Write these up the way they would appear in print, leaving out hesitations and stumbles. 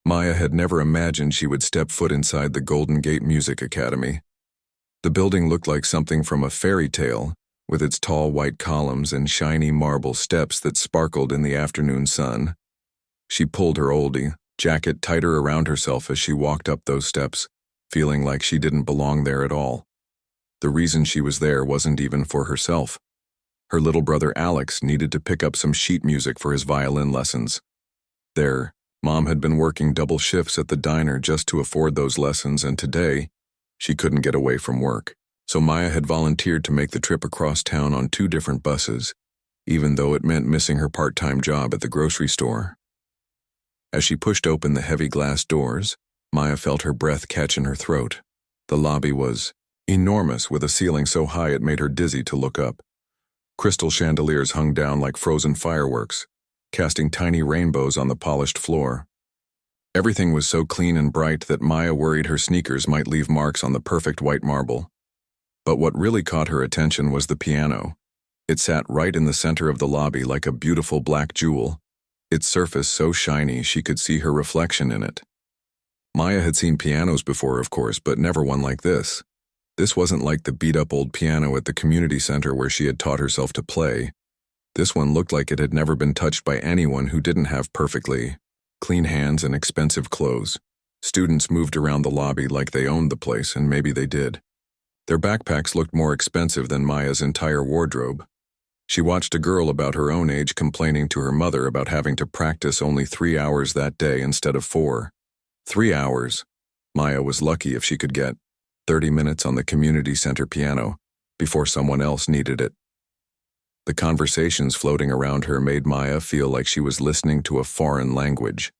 Maya had never imagined she would step foot inside the Golden Gate Music Academy. The building looked like something from a fairy tale, with its tall white columns and shiny marble steps that sparkled in the afternoon sun. She pulled her oldie jacket tighter around herself as she walked up those steps, feeling like she didn't belong there at all. The reason she was there wasn't even for herself. Her little brother Alex needed to pick up some sheet music for his violin lessons. Their mom had been working double shifts at the diner just to afford those lessons, and today, she couldn't get away from work. So Maya had volunteered to make the trip across town on 2 different buses, even though it meant missing her part-time job at the grocery store. As she pushed open the heavy glass doors, Maya felt her breath catch in her throat. The lobby was enormous, with a ceiling so high it made her dizzy to look up. Crystal chandeliers hung down like frozen fireworks, casting tiny rainbows on the polished floor. Everything was so clean and bright that Maya worried her sneakers might leave marks on the perfect white marble. But what really caught her attention was the piano. It sat right in the center of the lobby like a beautiful black jewel, its surface so shiny she could see her reflection in it. Maya had seen pianos before, of course, but never one like this. This wasn't like the beat-up old piano at the community center where she had taught herself to play. This one looked like it had never been touched by anyone who didn't have perfectly clean hands and expensive clothes. Students moved around the lobby like they owned the place, and maybe they did. Their backpacks looked more expensive than Maya's entire wardrobe. She watched a girl about her own age complaining to her mother about having to practice only 3 hours that day instead of 4. 3 hours. Maya was lucky if she could get 30 minutes on the community center piano before someone else needed it. The conversations floating around her made Maya feel like she was listening to a foreign language.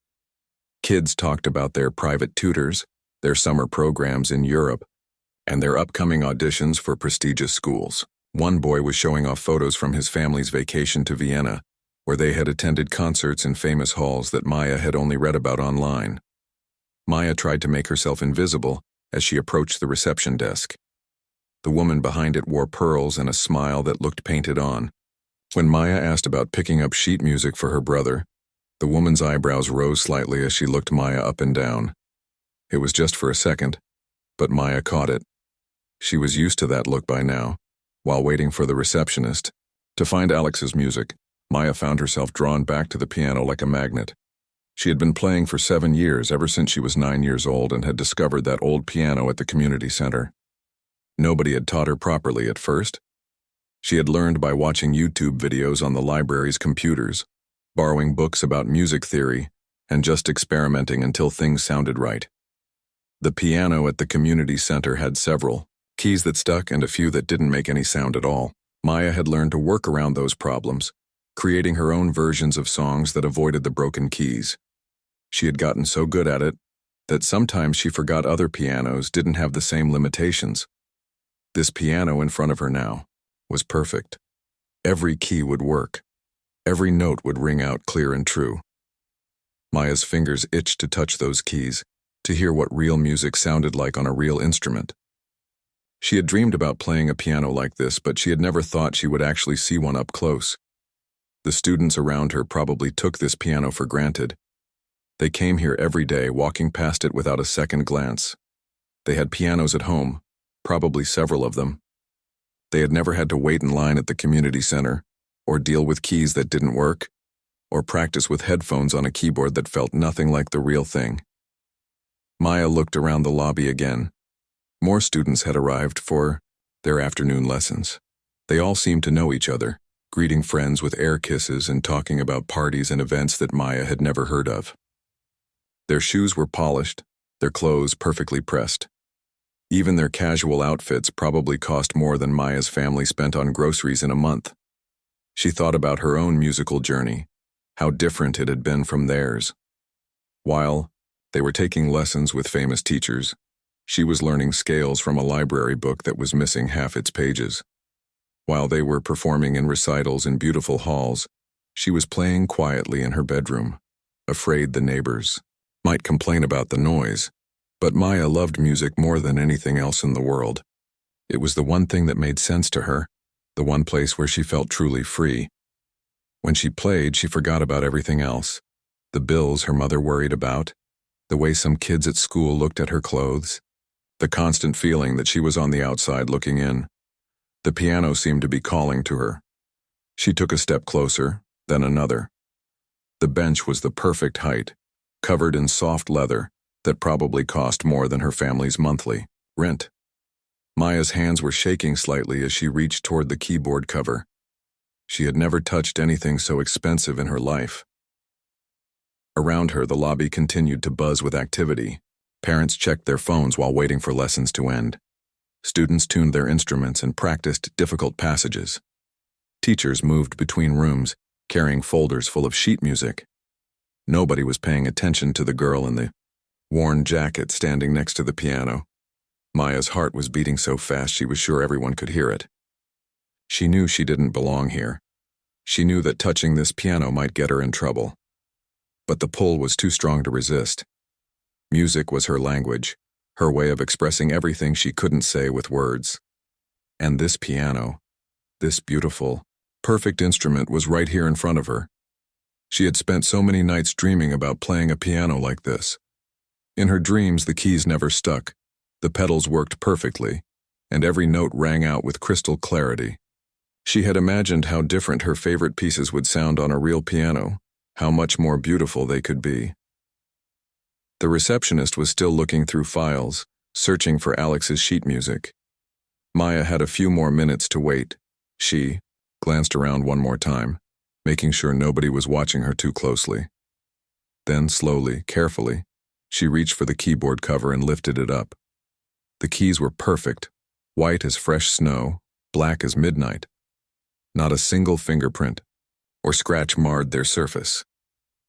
Kids talked about their private tutors, their summer programs in Europe, and their upcoming auditions for prestigious schools. One boy was showing off photos from his family's vacation to Vienna, where they had attended concerts in famous halls that Maya had only read about online. Maya tried to make herself invisible as she approached the reception desk. The woman behind it wore pearls and a smile that looked painted on. When Maya asked about picking up sheet music for her brother, the woman's eyebrows rose slightly as she looked Maya up and down. It was just for a second, but Maya caught it. She was used to that look by now. While waiting for the receptionist to find Alex's music, Maya found herself drawn back to the piano like a magnet. She had been playing for 7 years, ever since she was 9 years old, and had discovered that old piano at the community center. Nobody had taught her properly at first. She had learned by watching YouTube videos on the library's computers, borrowing books about music theory, and just experimenting until things sounded right. The piano at the community center had several keys that stuck and a few that didn't make any sound at all. Maya had learned to work around those problems, creating her own versions of songs that avoided the broken keys. She had gotten so good at it that sometimes she forgot other pianos didn't have the same limitations. This piano in front of her now was perfect. Every key would work. Every note would ring out clear and true. Maya's fingers itched to touch those keys, to hear what real music sounded like on a real instrument. She had dreamed about playing a piano like this, but she had never thought she would actually see one up close. The students around her probably took this piano for granted. They came here every day, walking past it without a second glance. They had pianos at home, probably several of them. They had never had to wait in line at the community center, or deal with keys that didn't work, or practice with headphones on a keyboard that felt nothing like the real thing. Maya looked around the lobby again. More students had arrived for their afternoon lessons. They all seemed to know each other, greeting friends with air kisses and talking about parties and events that Maya had never heard of. Their shoes were polished, their clothes perfectly pressed. Even their casual outfits probably cost more than Maya's family spent on groceries in a month. She thought about her own musical journey, how different it had been from theirs. While they were taking lessons with famous teachers, she was learning scales from a library book that was missing half its pages. While they were performing in recitals in beautiful halls, she was playing quietly in her bedroom, afraid the neighbors might complain about the noise. But Maya loved music more than anything else in the world. It was the one thing that made sense to her, the one place where she felt truly free. When she played, she forgot about everything else. The bills her mother worried about, The way some kids at school looked at her clothes. The constant feeling that she was on the outside looking in. The piano seemed to be calling to her. She took a step closer, then another. The bench was the perfect height, covered in soft leather that probably cost more than her family's monthly rent. Maya's hands were shaking slightly as she reached toward the keyboard cover. She had never touched anything so expensive in her life. Around her, the lobby continued to buzz with activity. Parents checked their phones while waiting for lessons to end. Students tuned their instruments and practiced difficult passages. Teachers moved between rooms, carrying folders full of sheet music. Nobody was paying attention to the girl in the worn jacket standing next to the piano. Maya's heart was beating so fast she was sure everyone could hear it. She knew she didn't belong here. She knew that touching this piano might get her in trouble. But the pull was too strong to resist. Music was her language, her way of expressing everything she couldn't say with words. And this piano, this beautiful, perfect instrument was right here in front of her. She had spent so many nights dreaming about playing a piano like this. In her dreams, the keys never stuck, the pedals worked perfectly, and every note rang out with crystal clarity. She had imagined how different her favorite pieces would sound on a real piano, how much more beautiful they could be. The receptionist was still looking through files, searching for Alex's sheet music. Maya had a few more minutes to wait. She glanced around one more time, making sure nobody was watching her too closely. Then, slowly, carefully, she reached for the keyboard cover and lifted it up. The keys were perfect, white as fresh snow, black as midnight. Not a single fingerprint or scratch marred their surface.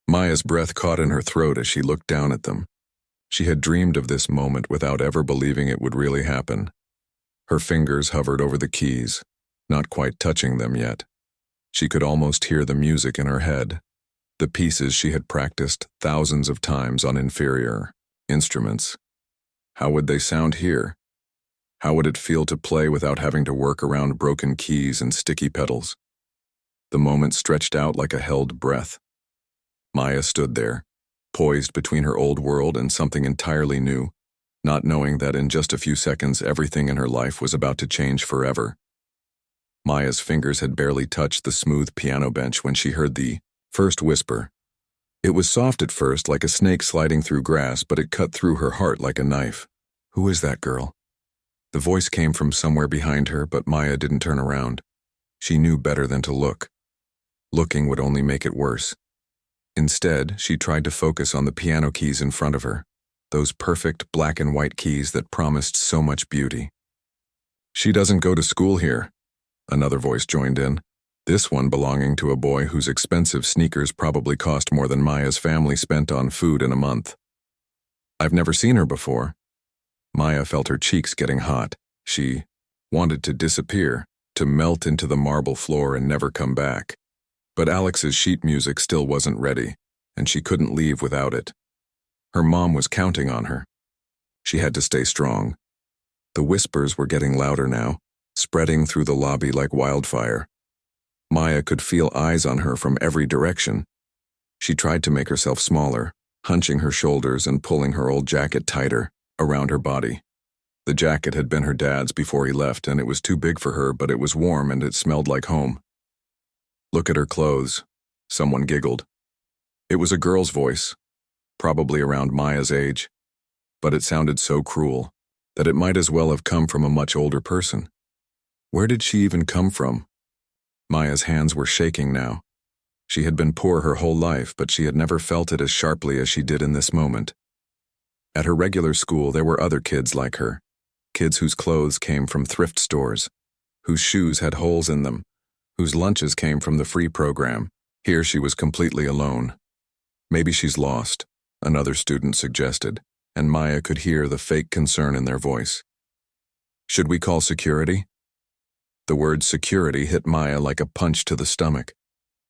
Maya's breath caught in her throat as she looked down at them. She had dreamed of this moment without ever believing it would really happen. Her fingers hovered over the keys, not quite touching them yet. She could almost hear the music in her head, the pieces she had practiced thousands of times on inferior instruments. How would they sound here? How would it feel to play without having to work around broken keys and sticky pedals? The moment stretched out like a held breath. Maya stood there, poised between her old world and something entirely new, not knowing that in just a few seconds everything in her life was about to change forever. Maya's fingers had barely touched the smooth piano bench when she heard the first whisper. It was soft at first, like a snake sliding through grass, but it cut through her heart like a knife. "Who is that girl?" The voice came from somewhere behind her, but Maya didn't turn around. She knew better than to look. Looking would only make it worse. Instead, she tried to focus on the piano keys in front of her, those perfect black and white keys that promised so much beauty. "She doesn't go to school here," another voice joined in, this one belonging to a boy whose expensive sneakers probably cost more than Maya's family spent on food in a month. "I've never seen her before." Maya felt her cheeks getting hot. She wanted to disappear, to melt into the marble floor and never come back. But Alex's sheet music still wasn't ready, and she couldn't leave without it. Her mom was counting on her. She had to stay strong. The whispers were getting louder now, spreading through the lobby like wildfire. Maya could feel eyes on her from every direction. She tried to make herself smaller, hunching her shoulders and pulling her old jacket tighter around her body. The jacket had been her dad's before he left, and it was too big for her, but it was warm and it smelled like home. "Look at her clothes," someone giggled. It was a girl's voice, probably around Maya's age, but it sounded so cruel that it might as well have come from a much older person. Where did she even come from? Maya's hands were shaking now. She had been poor her whole life, but she had never felt it as sharply as she did in this moment. At her regular school, there were other kids like her, kids whose clothes came from thrift stores, whose shoes had holes in them, whose lunches came from the free program. Here she was completely alone. "Maybe she's lost," another student suggested, and Maya could hear the fake concern in their voice. "Should we call security?" The word security hit Maya like a punch to the stomach.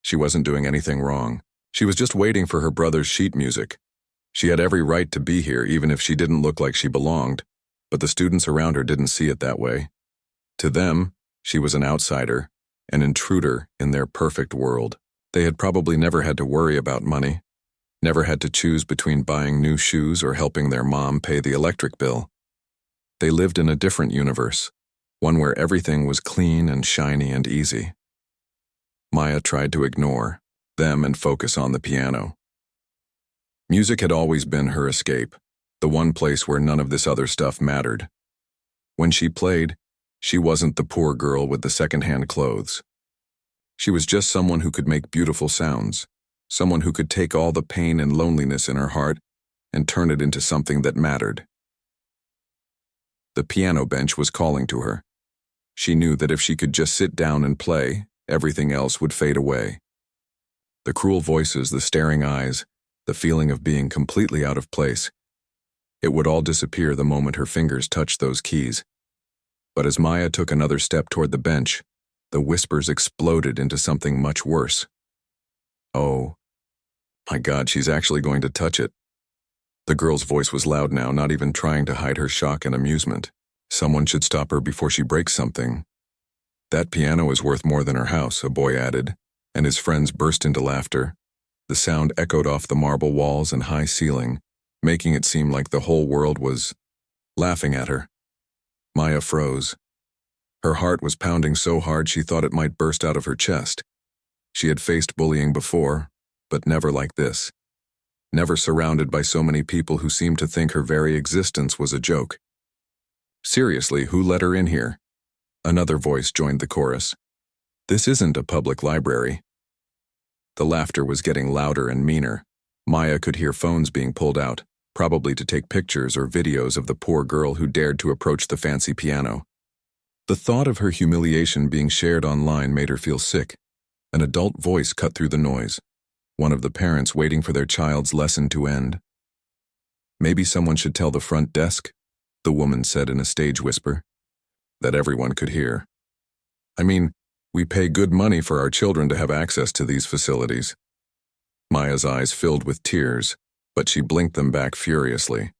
She wasn't doing anything wrong. She was just waiting for her brother's sheet music. She had every right to be here, even if she didn't look like she belonged, but the students around her didn't see it that way. To them, she was an outsider, an intruder in their perfect world. They had probably never had to worry about money. never had to choose between buying new shoes or helping their mom pay the electric bill. They lived in a different universe, one where everything was clean and shiny and easy. Maya tried to ignore them and focus on the piano. Music had always been her escape, the one place where none of this other stuff mattered. When she played, she wasn't the poor girl with the second-hand clothes. She was just someone who could make beautiful sounds, someone who could take all the pain and loneliness in her heart and turn it into something that mattered. The piano bench was calling to her. She knew that if she could just sit down and play, everything else would fade away. The cruel voices, the staring eyes, the feeling of being completely out of place. It would all disappear the moment her fingers touched those keys. But as Maya took another step toward the bench, the whispers exploded into something much worse. Oh, my God, she's actually going to touch it. The girl's voice was loud now, not even trying to hide her shock and amusement. Someone should stop her before she breaks something. That piano is worth more than her house, a boy added, and his friends burst into laughter. The sound echoed off the marble walls and high ceiling, making it seem like the whole world was laughing at her. Maya froze. Her heart was pounding so hard she thought it might burst out of her chest. She had faced bullying before, but never like this. Never surrounded by so many people who seemed to think her very existence was a joke. Seriously, who let her in here? Another voice joined the chorus. This isn't a public library. The laughter was getting louder and meaner. Maya could hear phones being pulled out, probably to take pictures or videos of the poor girl who dared to approach the fancy piano. The thought of her humiliation being shared online made her feel sick. An adult voice cut through the noise, one of the parents waiting for their child's lesson to end. Maybe someone should tell the front desk, the woman said in a stage whisper, that everyone could hear. I mean, we pay good money for our children to have access to these facilities. Maya's eyes filled with tears, but she blinked them back furiously.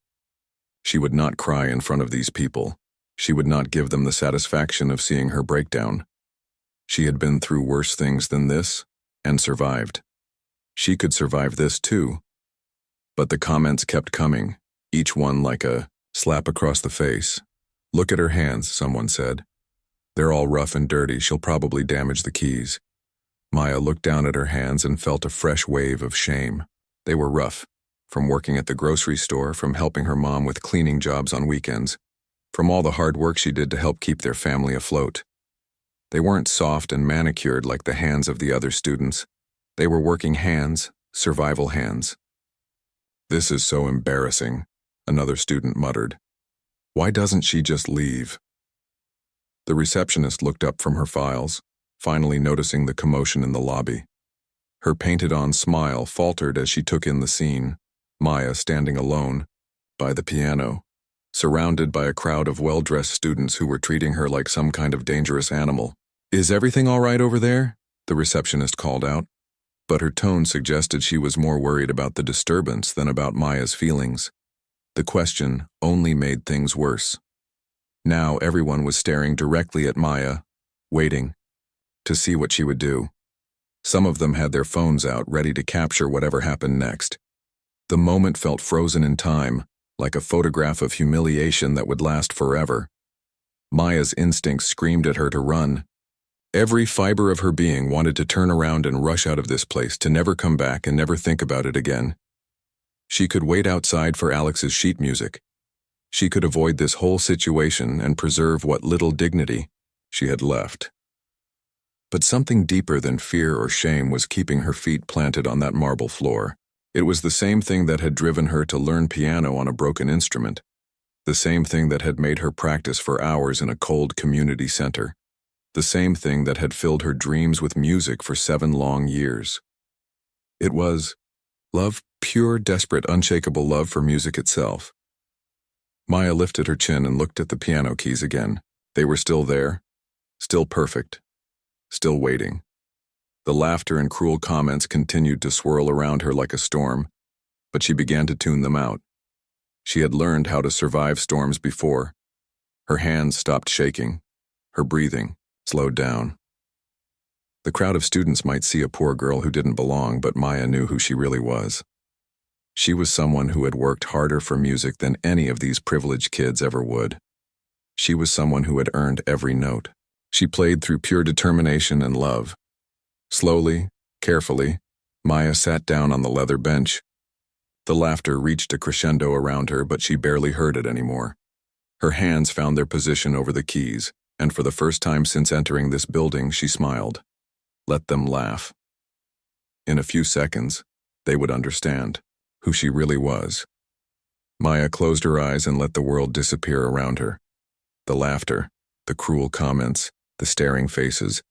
She would not cry in front of these people. She would not give them the satisfaction of seeing her breakdown. She had been through worse things than this, and survived. She could survive this too. But the comments kept coming, each one like a slap across the face. Look at her hands, someone said. They're all rough and dirty, she'll probably damage the keys. Maya looked down at her hands and felt a fresh wave of shame. They were rough, from working at the grocery store, from helping her mom with cleaning jobs on weekends, from all the hard work she did to help keep their family afloat. They weren't soft and manicured like the hands of the other students. They were working hands, survival hands. This is so embarrassing, another student muttered. Why doesn't she just leave? The receptionist looked up from her files, finally noticing the commotion in the lobby. Her painted-on smile faltered as she took in the scene, Maya standing alone, by the piano, surrounded by a crowd of well-dressed students who were treating her like some kind of dangerous animal. Is everything all right over there? The receptionist called out, but her tone suggested she was more worried about the disturbance than about Maya's feelings. The question only made things worse. Now everyone was staring directly at Maya, waiting to see what she would do. Some of them had their phones out, ready to capture whatever happened next. The moment felt frozen in time, like a photograph of humiliation that would last forever. Maya's instincts screamed at her to run. Every fiber of her being wanted to turn around and rush out of this place, to never come back and never think about it again. She could wait outside for Alex's sheet music. She could avoid this whole situation and preserve what little dignity she had left. But something deeper than fear or shame was keeping her feet planted on that marble floor. It was the same thing that had driven her to learn piano on a broken instrument, the same thing that had made her practice for hours in a cold community center, the same thing that had filled her dreams with music for 7 long years. It was love, pure, desperate, unshakable love for music itself. Maya lifted her chin and looked at the piano keys again. They were still there, still perfect, still waiting. The laughter and cruel comments continued to swirl around her like a storm, but she began to tune them out. She had learned how to survive storms before. Her hands stopped shaking. Her breathing slowed down. The crowd of students might see a poor girl who didn't belong, but Maya knew who she really was. She was someone who had worked harder for music than any of these privileged kids ever would. She was someone who had earned every note. She played through pure determination and love. Slowly, carefully, Maya sat down on the leather bench. The laughter reached a crescendo around her, but she barely heard it anymore. Her hands found their position over the keys, and for the first time since entering this building, she smiled. Let them laugh. In a few seconds, they would understand who she really was. Maya closed her eyes and let the world disappear around her. The laughter, the cruel comments, the staring faces,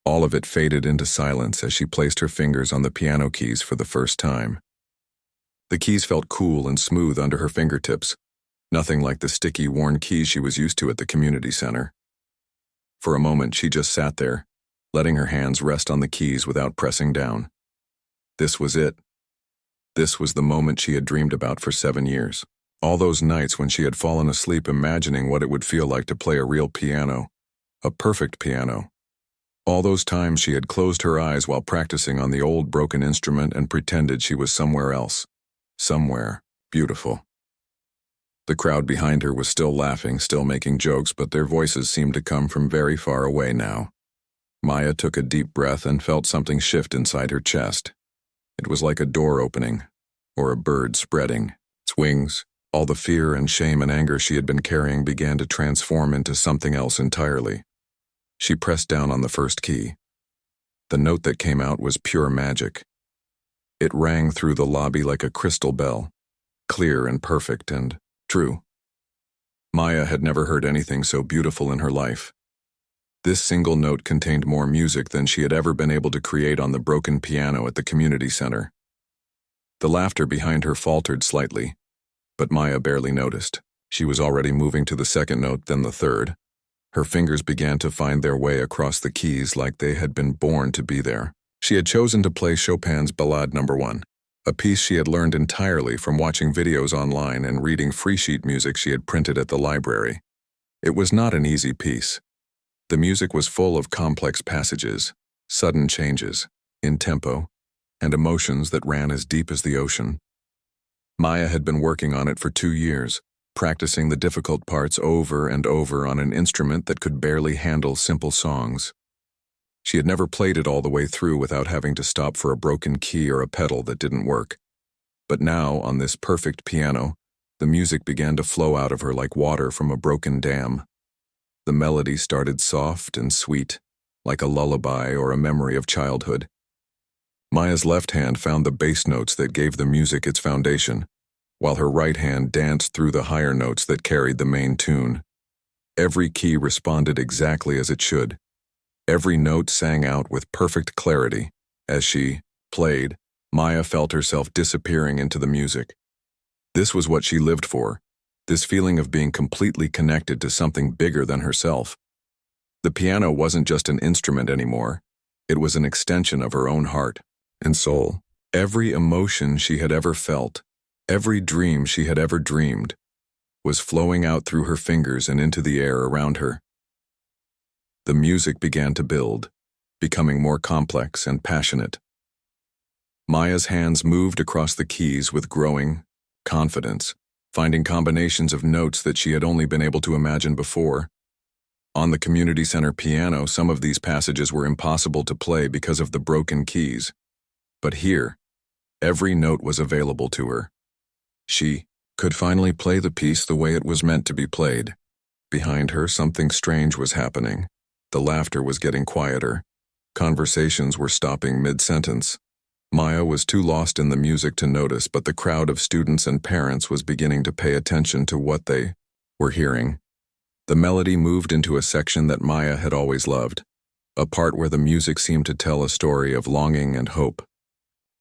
all of it faded into silence as she placed her fingers on the piano keys for the first time. The keys felt cool and smooth under her fingertips, nothing like the sticky, worn keys she was used to at the community center. For a moment, she just sat there, letting her hands rest on the keys without pressing down. This was it. This was the moment she had dreamed about for 7 years. All those nights when she had fallen asleep imagining what it would feel like to play a real piano, a perfect piano. All those times she had closed her eyes while practicing on the old broken instrument and pretended she was somewhere else. Somewhere beautiful. The crowd behind her was still laughing, still making jokes, but their voices seemed to come from very far away now. Maya took a deep breath and felt something shift inside her chest. It was like a door opening, or a bird spreading. Its wings, all the fear and shame and anger she had been carrying began to transform into something else entirely. She pressed down on the first key. The note that came out was pure magic. It rang through the lobby like a crystal bell, clear and perfect and true. Maya had never heard anything so beautiful in her life. This single note contained more music than she had ever been able to create on the broken piano at the community center. The laughter behind her faltered slightly, but Maya barely noticed. She was already moving to the second note, then the third. Her fingers began to find their way across the keys like they had been born to be there. She had chosen to play Chopin's Ballade No. 1, a piece she had learned entirely from watching videos online and reading free sheet music she had printed at the library. It was not an easy piece. The music was full of complex passages, sudden changes, in tempo, and emotions that ran as deep as the ocean. Maya had been working on it for 2 years, practicing the difficult parts over and over on an instrument that could barely handle simple songs. She had never played it all the way through without having to stop for a broken key or a pedal that didn't work. But now, on this perfect piano, the music began to flow out of her like water from a broken dam. The melody started soft and sweet, like a lullaby or a memory of childhood. Maya's left hand found the bass notes that gave the music its foundation, while her right hand danced through the higher notes that carried the main tune. Every key responded exactly as it should. Every note sang out with perfect clarity. As she played, Maya felt herself disappearing into the music. This was what she lived for, this feeling of being completely connected to something bigger than herself. The piano wasn't just an instrument anymore. It was an extension of her own heart and soul. Every emotion she had ever felt, every dream she had ever dreamed, was flowing out through her fingers and into the air around her. The music began to build, becoming more complex and passionate. Maya's hands moved across the keys with growing confidence, finding combinations of notes that she had only been able to imagine before. On the community center piano, some of these passages were impossible to play because of the broken keys. But here, every note was available to her. She could finally play the piece the way it was meant to be played. Behind her, something strange was happening. The laughter was getting quieter. Conversations were stopping mid-sentence. Maya was too lost in the music to notice, but the crowd of students and parents was beginning to pay attention to what they were hearing. The melody moved into a section that Maya had always loved, a part where the music seemed to tell a story of longing and hope.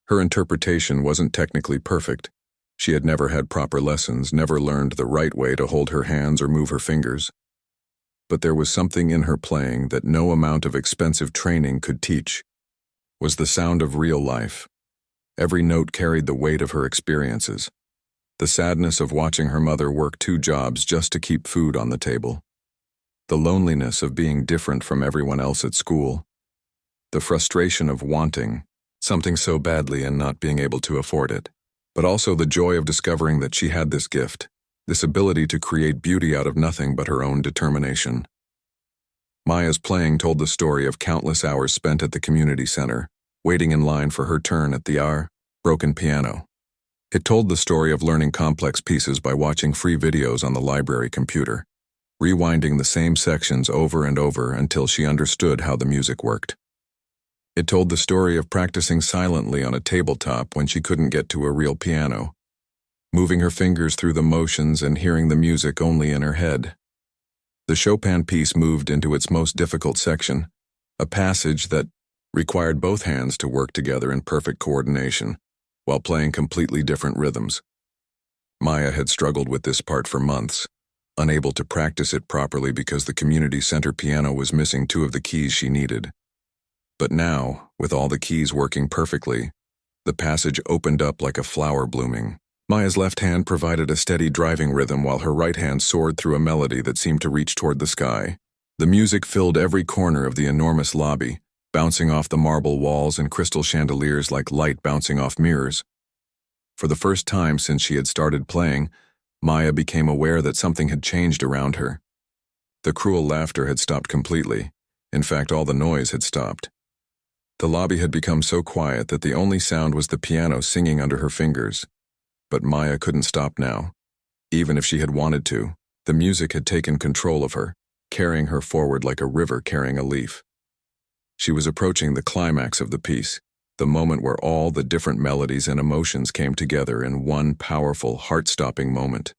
Her interpretation wasn't technically perfect. She had never had proper lessons, never learned the right way to hold her hands or move her fingers. But there was something in her playing that no amount of expensive training could teach. Was the sound of real life. Every note carried the weight of her experiences. The sadness of watching her mother work 2 jobs just to keep food on the table. The loneliness of being different from everyone else at school. The frustration of wanting something so badly and not being able to afford it. but also the joy of discovering that she had this gift, this ability to create beauty out of nothing but her own determination. Maya's playing told the story of countless hours spent at the community center, waiting in line for her turn at the broken piano. It told the story of learning complex pieces by watching free videos on the library computer, rewinding the same sections over and over until she understood how the music worked. It told the story of practicing silently on a tabletop when she couldn't get to a real piano, moving her fingers through the motions and hearing the music only in her head. The Chopin piece moved into its most difficult section, a passage that required both hands to work together in perfect coordination, while playing completely different rhythms. Maya had struggled with this part for months, unable to practice it properly because the community center piano was missing two of the keys she needed. But now, with all the keys working perfectly, the passage opened up like a flower blooming. Maya's left hand provided a steady driving rhythm while her right hand soared through a melody that seemed to reach toward the sky. The music filled every corner of the enormous lobby, bouncing off the marble walls and crystal chandeliers like light bouncing off mirrors. For the first time since she had started playing, Maya became aware that something had changed around her. The cruel laughter had stopped completely. In fact, all the noise had stopped. The lobby had become so quiet that the only sound was the piano singing under her fingers. But Maya couldn't stop now. Even if she had wanted to, the music had taken control of her, carrying her forward like a river carrying a leaf. She was approaching the climax of the piece, the moment where all the different melodies and emotions came together in one powerful, heart-stopping moment.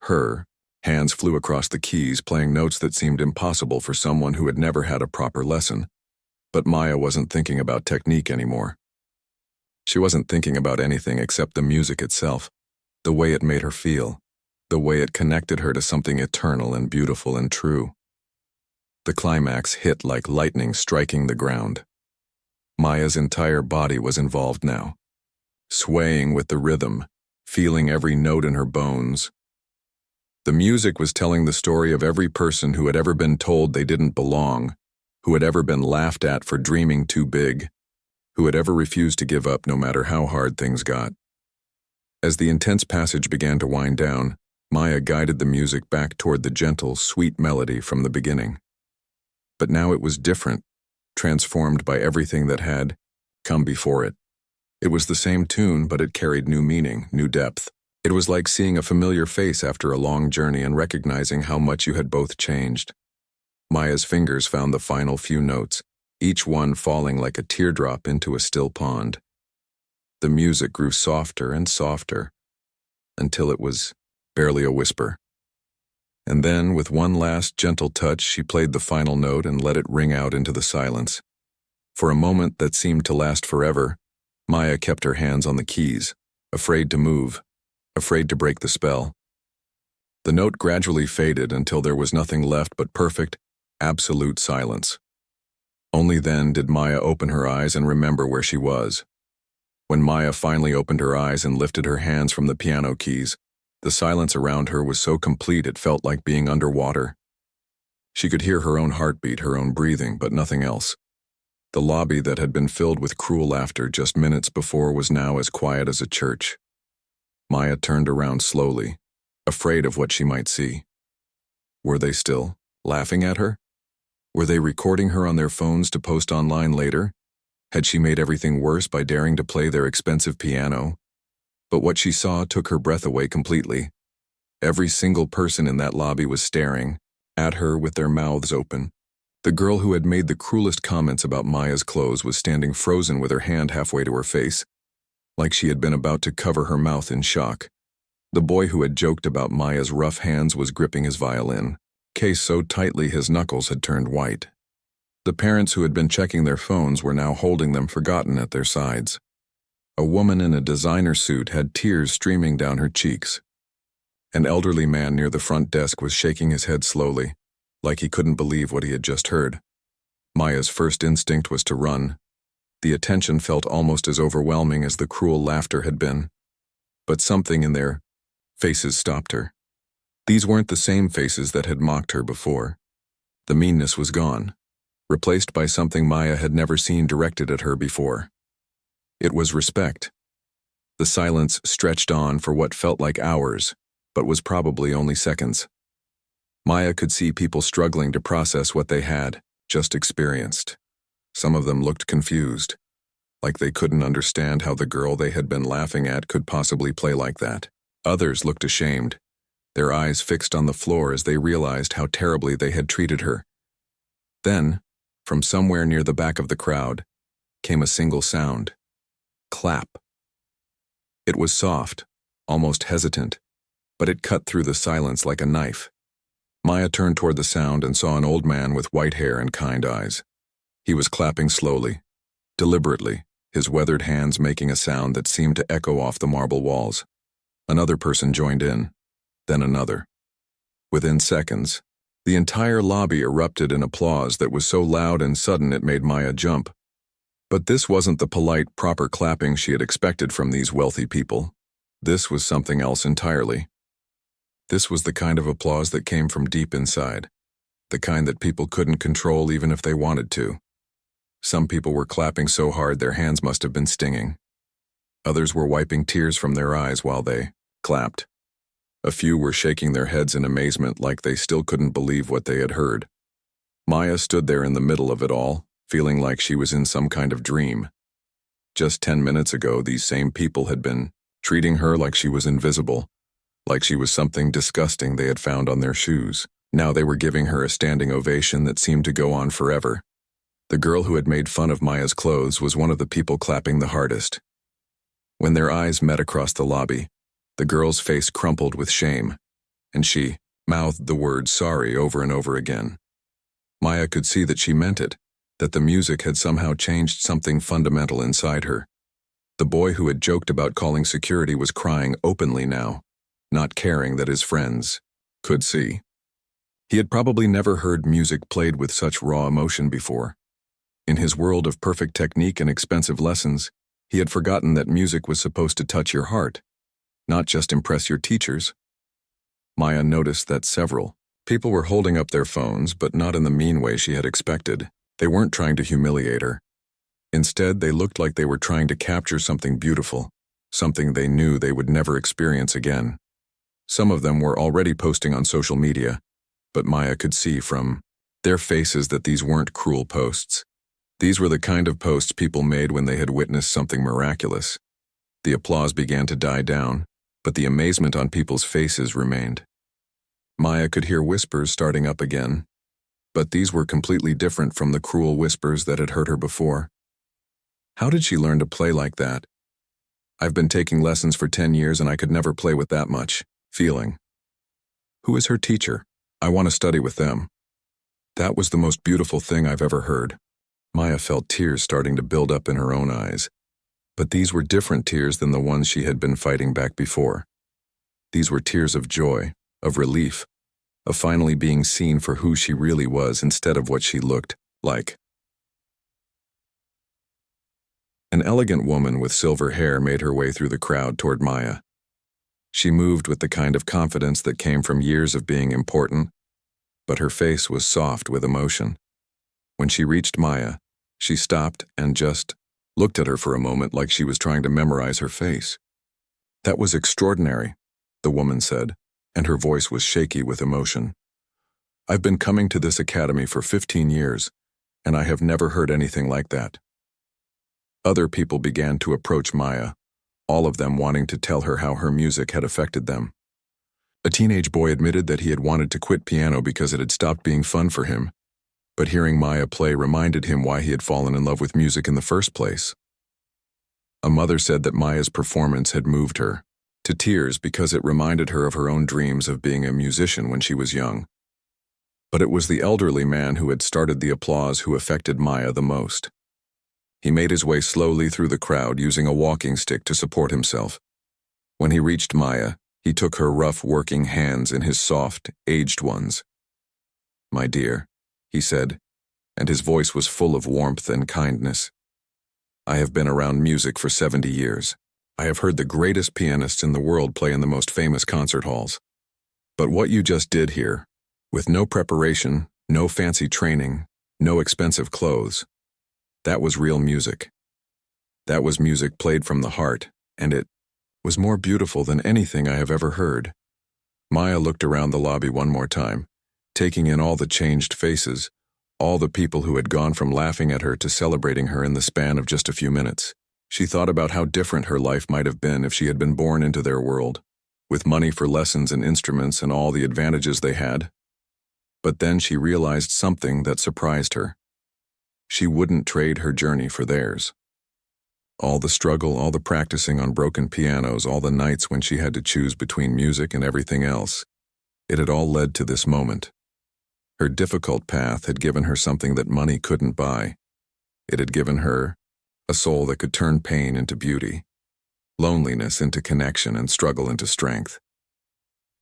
Her hands flew across the keys, playing notes that seemed impossible for someone who had never had a proper lesson. But Maya wasn't thinking about technique anymore. She wasn't thinking about anything except the music itself, the way it made her feel, the way it connected her to something eternal and beautiful and true. The climax hit like lightning striking the ground. Maya's entire body was involved now, swaying with the rhythm, feeling every note in her bones. The music was telling the story of every person who had ever been told they didn't belong, who had ever been laughed at for dreaming too big, who had ever refused to give up no matter how hard things got. As the intense passage began to wind down, Maya guided the music back toward the gentle, sweet melody from the beginning. But now it was different, transformed by everything that had come before it. It was the same tune, but it carried new meaning, new depth. It was like seeing a familiar face after a long journey and recognizing how much you had both changed. Maya's fingers found the final few notes, each one falling like a teardrop into a still pond. The music grew softer and softer, until it was barely a whisper. And then, with one last gentle touch, she played the final note and let it ring out into the silence. For a moment that seemed to last forever, Maya kept her hands on the keys, afraid to move, afraid to break the spell. The note gradually faded until there was nothing left but perfect, absolute silence. Only then did Maya open her eyes and remember where she was. When Maya finally opened her eyes and lifted her hands from the piano keys, the silence around her was so complete it felt like being underwater. She could hear her own heartbeat, her own breathing, but nothing else. The lobby that had been filled with cruel laughter just minutes before was now as quiet as a church. Maya turned around slowly, afraid of what she might see. Were they still laughing at her? Were they recording her on their phones to post online later? Had she made everything worse by daring to play their expensive piano? But what she saw took her breath away completely. Every single person in that lobby was staring at her with their mouths open. The girl who had made the cruelest comments about Maya's clothes was standing frozen with her hand halfway to her face, like she had been about to cover her mouth in shock. The boy who had joked about Maya's rough hands was gripping his violin, case so tightly his knuckles had turned white. The parents who had been checking their phones were now holding them forgotten at their sides. A woman in a designer suit had tears streaming down her cheeks. An elderly man near the front desk was shaking his head slowly, like he couldn't believe what he had just heard. Maya's first instinct was to run. The attention felt almost as overwhelming as the cruel laughter had been. But something in their faces stopped her. These weren't the same faces that had mocked her before. The meanness was gone, replaced by something Maya had never seen directed at her before. It was respect. The silence stretched on for what felt like hours, but was probably only seconds. Maya could see people struggling to process what they had just experienced. Some of them looked confused, like they couldn't understand how the girl they had been laughing at could possibly play like that. Others looked ashamed, their eyes fixed on the floor as they realized how terribly they had treated her. Then, from somewhere near the back of the crowd, came a single sound. Clap. It was soft, almost hesitant, but it cut through the silence like a knife. Maya turned toward the sound and saw an old man with white hair and kind eyes. He was clapping slowly, deliberately, his weathered hands making a sound that seemed to echo off the marble walls. Another person joined in, then another. Within seconds, the entire lobby erupted in applause that was so loud and sudden it made Maya jump. But this wasn't the polite, proper clapping she had expected from these wealthy people. This was something else entirely. This was the kind of applause that came from deep inside, the kind that people couldn't control even if they wanted to. Some people were clapping so hard their hands must have been stinging. Others were wiping tears from their eyes while they clapped. A few were shaking their heads in amazement like they still couldn't believe what they had heard. Maya stood there in the middle of it all, feeling like she was in some kind of dream. Just 10 minutes ago, these same people had been treating her like she was invisible, like she was something disgusting they had found on their shoes. Now they were giving her a standing ovation that seemed to go on forever. The girl who had made fun of Maya's clothes was one of the people clapping the hardest. When their eyes met across the lobby, the girl's face crumpled with shame, and she mouthed the word sorry over and over again. Maya could see that she meant it, that the music had somehow changed something fundamental inside her. The boy who had joked about calling security was crying openly now, not caring that his friends could see. He had probably never heard music played with such raw emotion before. In his world of perfect technique and expensive lessons, he had forgotten that music was supposed to touch your heart, not just impress your teachers. Maya noticed that several people were holding up their phones, but not in the mean way she had expected. They weren't trying to humiliate her. Instead, they looked like they were trying to capture something beautiful, something they knew they would never experience again. Some of them were already posting on social media, but Maya could see from their faces that these weren't cruel posts. These were the kind of posts people made when they had witnessed something miraculous. The applause began to die down, but the amazement on people's faces remained. Maya could hear whispers starting up again, but these were completely different from the cruel whispers that had hurt her before. How did she learn to play like that? I've been taking lessons for 10 years and I could never play with that much feeling. Who is her teacher? I want to study with them. That was the most beautiful thing I've ever heard. Maya felt tears starting to build up in her own eyes, but these were different tears than the ones she had been fighting back before. These were tears of joy, of relief, of finally being seen for who she really was instead of what she looked like. An elegant woman with silver hair made her way through the crowd toward Maya. She moved with the kind of confidence that came from years of being important, but her face was soft with emotion. When she reached Maya, she stopped and just looked at her for a moment like she was trying to memorize her face. That was extraordinary, the woman said, and her voice was shaky with emotion. I've been coming to this academy for 15 years, and I have never heard anything like that. Other people began to approach Maya, all of them wanting to tell her how her music had affected them. A teenage boy admitted that he had wanted to quit piano because it had stopped being fun for him, but hearing Maya play reminded him why he had fallen in love with music in the first place. A mother said that Maya's performance had moved her to tears because it reminded her of her own dreams of being a musician when she was young. But it was the elderly man who had started the applause who affected Maya the most. He made his way slowly through the crowd using a walking stick to support himself. When he reached Maya, he took her rough working hands in his soft, aged ones. "My dear," he said, and his voice was full of warmth and kindness. "I have been around music for 70 years. I have heard the greatest pianists in the world play in the most famous concert halls. But what you just did here, with no preparation, no fancy training, no expensive clothes, that was real music. That was music played from the heart, and it was more beautiful than anything I have ever heard. Maya looked around the lobby one more time, taking in all the changed faces, all the people who had gone from laughing at her to celebrating her in the span of just a few minutes. She thought about how different her life might have been if she had been born into their world, with money for lessons and instruments and all the advantages they had. But then she realized something that surprised her. She wouldn't trade her journey for theirs. All the struggle, all the practicing on broken pianos, all the nights when she had to choose between music and everything else, it had all led to this moment. Her difficult path had given her something that money couldn't buy. It had given her a soul that could turn pain into beauty, loneliness into connection, and struggle into strength.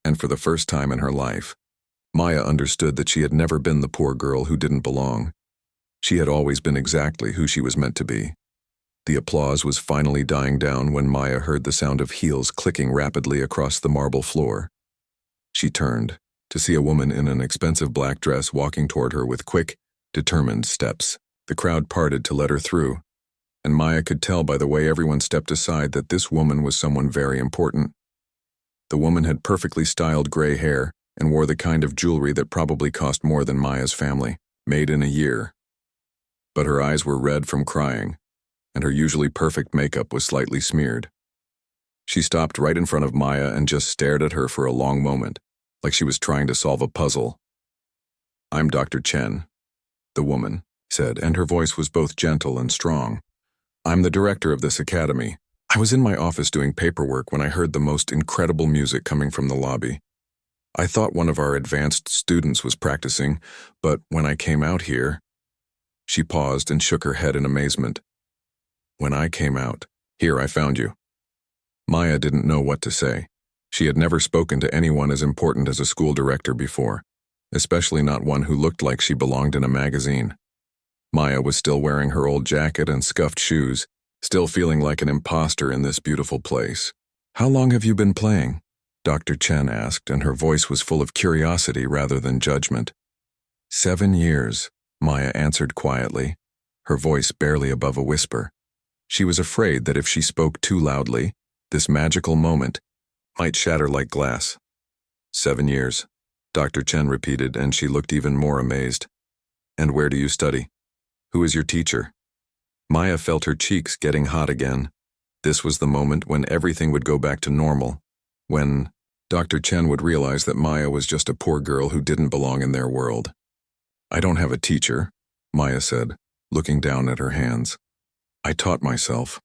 And for the first time in her life, Maya understood that she had never been the poor girl who didn't belong. She had always been exactly who she was meant to be. The applause was finally dying down when Maya heard the sound of heels clicking rapidly across the marble floor. She turned to see a woman in an expensive black dress walking toward her with quick, determined steps. The crowd parted to let her through, and Maya could tell by the way everyone stepped aside that this woman was someone very important. The woman had perfectly styled gray hair and wore the kind of jewelry that probably cost more than Maya's family, made in a year. But her eyes were red from crying, and her usually perfect makeup was slightly smeared. She stopped right in front of Maya and just stared at her for a long moment, like she was trying to solve a puzzle. "I'm Dr. Chen," the woman said, and her voice was both gentle and strong. "I'm the director of this academy. I was in my office doing paperwork when I heard the most incredible music coming from the lobby. I thought one of our advanced students was practicing, but when I came out here..." She paused and shook her head in amazement. "When I came out, here I found you." Maya didn't know what to say. She had never spoken to anyone as important as a school director before, especially not one who looked like she belonged in a magazine. Maya was still wearing her old jacket and scuffed shoes, still feeling like an imposter in this beautiful place. "How long have you been playing?" Dr. Chen asked, and her voice was full of curiosity rather than judgment. 7 years, Maya answered quietly, her voice barely above a whisper. She was afraid that if she spoke too loudly, this magical moment might shatter like glass. 7 years, Dr. Chen repeated, and she looked even more amazed. "And where do you study? Who is your teacher?" Maya felt her cheeks getting hot again. This was the moment when everything would go back to normal, when Dr. Chen would realize that Maya was just a poor girl who didn't belong in their world. "I don't have a teacher," Maya said, looking down at her hands. "I taught myself.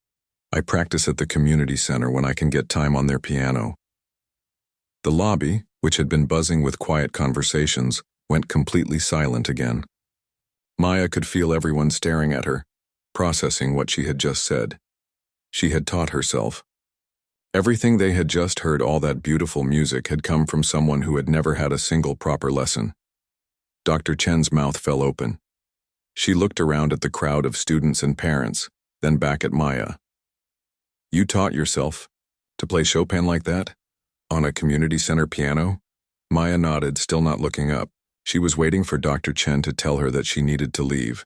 I practice at the community center when I can get time on their piano." The lobby, which had been buzzing with quiet conversations, went completely silent again. Maya could feel everyone staring at her, processing what she had just said. She had taught herself. Everything they had just heard, all that beautiful music, had come from someone who had never had a single proper lesson. Dr. Chen's mouth fell open. She looked around at the crowd of students and parents, then back at Maya. "You taught yourself to play Chopin like that? On a community center piano?" Maya nodded, still not looking up. She was waiting for Dr. Chen to tell her that she needed to leave,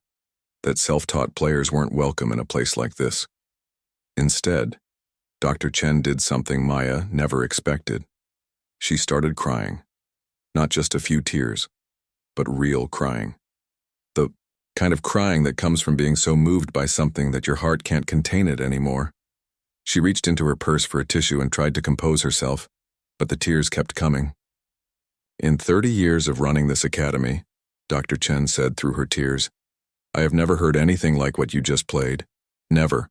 that self-taught players weren't welcome in a place like this. Instead, Dr. Chen did something Maya never expected. She started crying. Not just a few tears, but real crying. The kind of crying that comes from being so moved by something that your heart can't contain it anymore. She reached into her purse for a tissue and tried to compose herself, but the tears kept coming. "In 30 years of running this academy," Dr. Chen said through her tears, "I have never heard anything like what you just played. Never.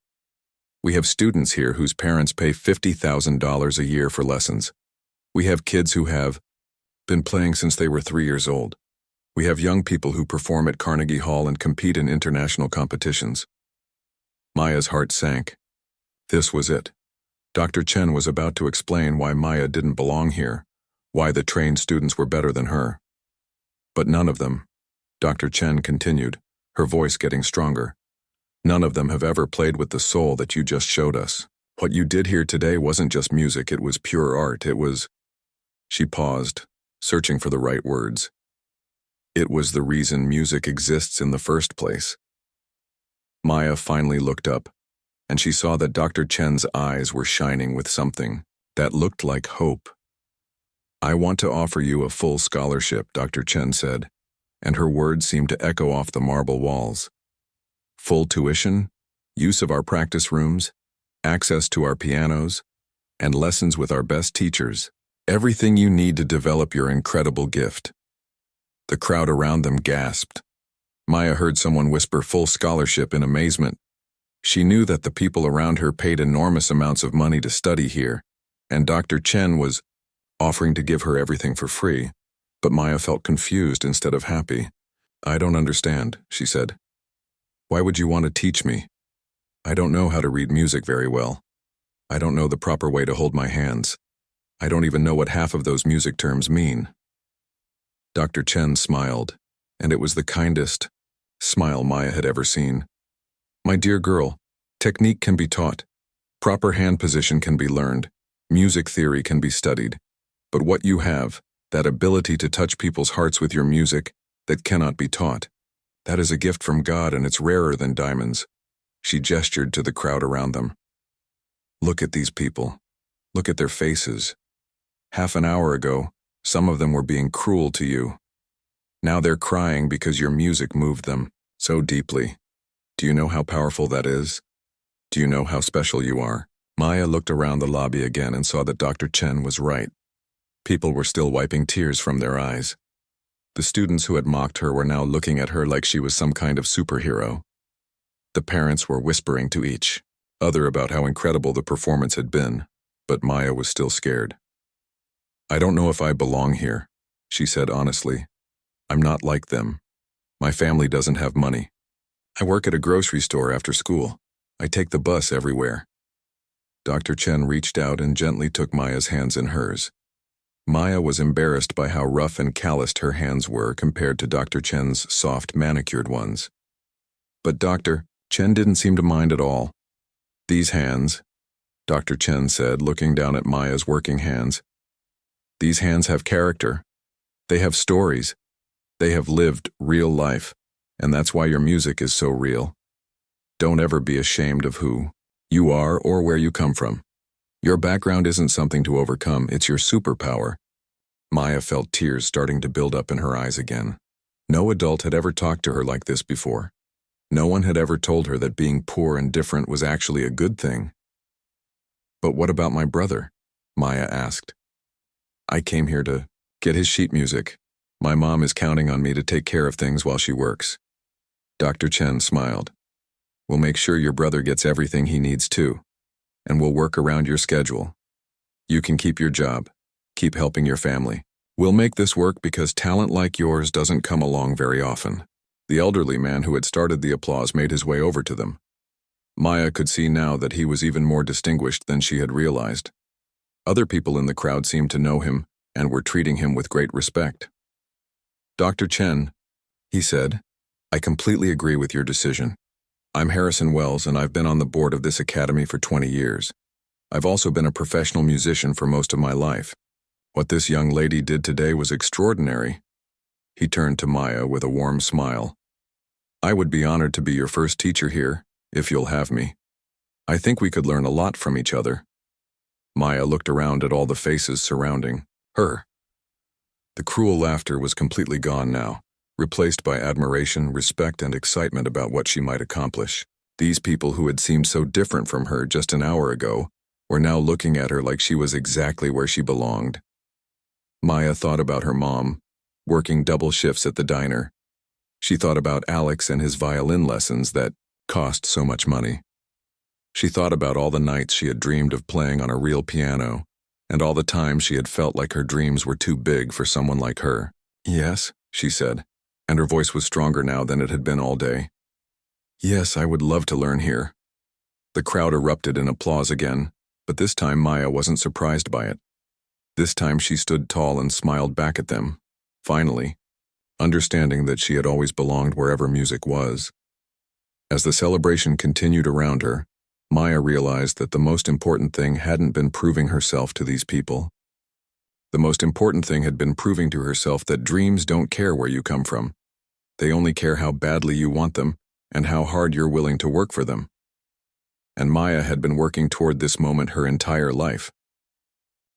We have students here whose parents pay $50,000 a year for lessons. We have kids who have been playing since they were 3 years old. We have young people who perform at Carnegie Hall and compete in international competitions." Maya's heart sank. This was it. Dr. Chen was about to explain why Maya didn't belong here, why the trained students were better than her. "But none of them," Dr. Chen continued, her voice getting stronger, "none of them have ever played with the soul that you just showed us. What you did here today wasn't just music, it was pure art, it was..." She paused, searching for the right words. "It was the reason music exists in the first place." Maya finally looked up. and she saw that Dr. Chen's eyes were shining with something that looked like hope. "I want to offer you a full scholarship," Dr. Chen said, and her words seemed to echo off the marble walls. "Full tuition, use of our practice rooms, access to our pianos, and lessons with our best teachers. Everything you need to develop your incredible gift." The crowd around them gasped. Maya heard someone whisper full scholarship in amazement. She knew that the people around her paid enormous amounts of money to study here, and Dr. Chen was offering to give her everything for free, but Maya felt confused instead of happy. "I don't understand," she said. "Why would you want to teach me? I don't know how to read music very well. I don't know the proper way to hold my hands. I don't even know what half of those music terms mean." Dr. Chen smiled, and it was the kindest smile Maya had ever seen. "My dear girl, technique can be taught. Proper hand position can be learned. Music theory can be studied. But what you have, that ability to touch people's hearts with your music, that cannot be taught. That is a gift from God, and it's rarer than diamonds." She gestured to the crowd around them. "Look at these people. Look at their faces. Half an hour ago, some of them were being cruel to you. Now they're crying because your music moved them so deeply. Do you know how powerful that is? Do you know how special you are?" Maya looked around the lobby again and saw that Dr. Chen was right. People were still wiping tears from their eyes. The students who had mocked her were now looking at her like she was some kind of superhero. The parents were whispering to each other about how incredible the performance had been, but Maya was still scared. "I don't know if I belong here," she said honestly. "I'm not like them. My family doesn't have money. I work at a grocery store after school. I take the bus everywhere." Dr. Chen reached out and gently took Maya's hands in hers. Maya was embarrassed by how rough and calloused her hands were compared to Dr. Chen's soft, manicured ones. But Dr. Chen didn't seem to mind at all. "These hands," Dr. Chen said, looking down at Maya's working hands, "these hands have character. They have stories. They have lived real life, and that's why your music is so real. Don't ever be ashamed of who you are or where you come from. Your background isn't something to overcome, it's your superpower." Maya felt tears starting to build up in her eyes again. No adult had ever talked to her like this before. No one had ever told her that being poor and different was actually a good thing. "But what about my brother?" Maya asked. "I came here to get his sheet music. My mom is counting on me to take care of things while she works." Dr. Chen smiled. "We'll make sure your brother gets everything he needs too, and we'll work around your schedule. You can keep your job, keep helping your family. We'll make this work because talent like yours doesn't come along very often." The elderly man who had started the applause made his way over to them. Maya could see now that he was even more distinguished than she had realized. Other people in the crowd seemed to know him and were treating him with great respect. "Dr. Chen," he said, "I completely agree with your decision. I'm Harrison Wells, and I've been on the board of this academy for 20 years. I've also been a professional musician for most of my life. What this young lady did today was extraordinary." He turned to Maya with a warm smile. "I would be honored to be your first teacher here, if you'll have me. I think we could learn a lot from each other." Maya looked around at all the faces surrounding her. The cruel laughter was completely gone now, replaced by admiration, respect, and excitement about what she might accomplish. These people who had seemed so different from her just an hour ago were now looking at her like she was exactly where she belonged. Maya thought about her mom, working double shifts at the diner. She thought about Alex and his violin lessons that cost so much money. She thought about all the nights she had dreamed of playing on a real piano, and all the times she had felt like her dreams were too big for someone like her. "Yes," she said, and her voice was stronger now than it had been all day. "Yes, I would love to learn here." The crowd erupted in applause again, but this time Maya wasn't surprised by it. This time she stood tall and smiled back at them, finally, understanding that she had always belonged wherever music was. As the celebration continued around her, Maya realized that the most important thing hadn't been proving herself to these people. The most important thing had been proving to herself that dreams don't care where you come from. They only care how badly you want them and how hard you're willing to work for them. and Maya had been working toward this moment her entire life.